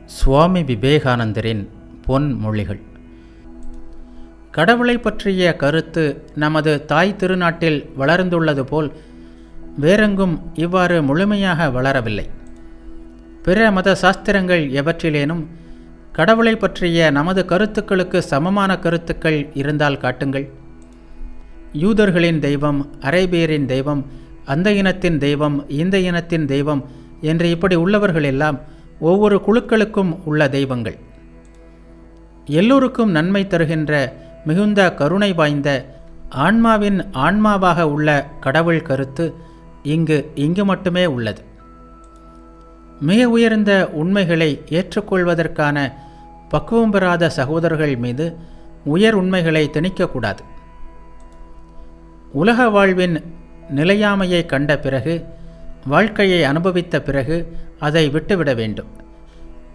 சுவாமி விவேகானந்தரின் பொன்மொழிகள். கடவுளை பற்றிய கருத்து நமது தாய் திருநாட்டில் வளர்ந்துள்ளது போல் வேறெங்கும் இவ்வாறு முழுமையாக வளரவில்லை. பிற மத சாஸ்திரங்கள் எவற்றிலேனும் கடவுளை பற்றிய நமது கருத்துக்களுக்கு சமமான கருத்துக்கள் இருந்தால் காட்டுங்கள். யூதர்களின் தெய்வம், அரேபியரின் தெய்வம், அந்த இனத்தின் தெய்வம், இந்த இனத்தின் தெய்வம் என்று இப்படி உள்ளவர்கள் எல்லாம் ஒவ்வொரு குழுக்களுக்கும் உள்ள தெய்வங்கள். எல்லோருக்கும் நன்மை தருகின்ற மிகுந்த கருணை வாய்ந்த ஆன்மாவின் ஆன்மாவாக உள்ள கடவுள் கருத்து இங்கு மட்டுமே உள்ளது. மிக உயர்ந்த உண்மைகளை ஏற்றுக்கொள்வதற்கான பக்குவம் பெறாத சகோதரர்கள் மீது உயர் உண்மைகளை திணிக்கக்கூடாது. உலக வாழ்வின் நிலையாமையை கண்ட பிறகு, வாழ்க்கையை அனுபவித்த பிறகு அதை விட்டுவிட வேண்டும்.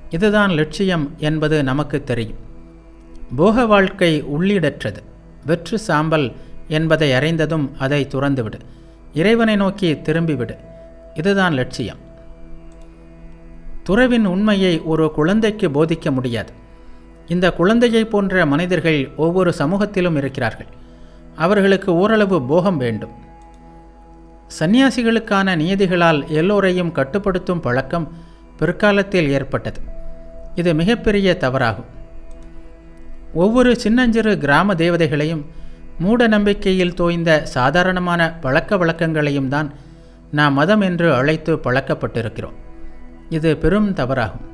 இதுதான் லட்சியம் என்பது நமக்கு தெரியும். போக வாழ்க்கை உள்ளீடற்றது, வெற்று சாம்பல் என்பதை அறிந்ததும் அதை துறந்துவிடு, இறைவனை நோக்கி திரும்பிவிடு. இதுதான் லட்சியம். துறவின் உண்மையை ஒரு குழந்தைக்கு போதிக்க முடியாது. இந்த குழந்தையை போன்ற மனிதர்கள் ஒவ்வொரு சமூகத்திலும் இருக்கிறார்கள். அவர்களுக்கு ஓரளவு போகம் வேண்டும். சந்நியாசிகளுக்கான நியதிகளால் எல்லோரையும் கட்டுப்படுத்தும் பழக்கம் பிற்காலத்தில் ஏற்பட்டது. இது மிகப்பெரிய தவறாகும். ஒவ்வொரு சின்னஞ்சிறு கிராம தேவதைகளையும் மூட நம்பிக்கையில் தோய்ந்த சாதாரணமான பழக்க வழக்கங்களையும் தான் நாம் மதம் என்று அழைத்து பழக்கப்பட்டிருக்கிறோம். இது பெரும் தவறாகும்.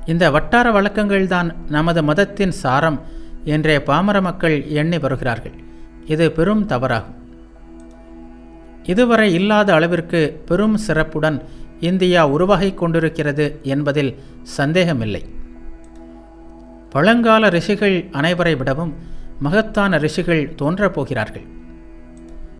இந்த வட்டார வழக்கங்கள்தான் நமது மதத்தின் சாரம் என்றே பாமர மக்கள் எண்ணி வருகிறார்கள். இது பெரும் தவறாகும். இதுவரை இல்லாத அளவிற்கு பெரும் சிறப்புடன் இந்தியா உருவாகி கொண்டிருக்கிறது என்பதில் சந்தேகமில்லை. பழங்கால ரிஷிகள் அனைவரை விடவும் மகத்தான ரிஷிகள் தோன்றப் போகிறார்கள்.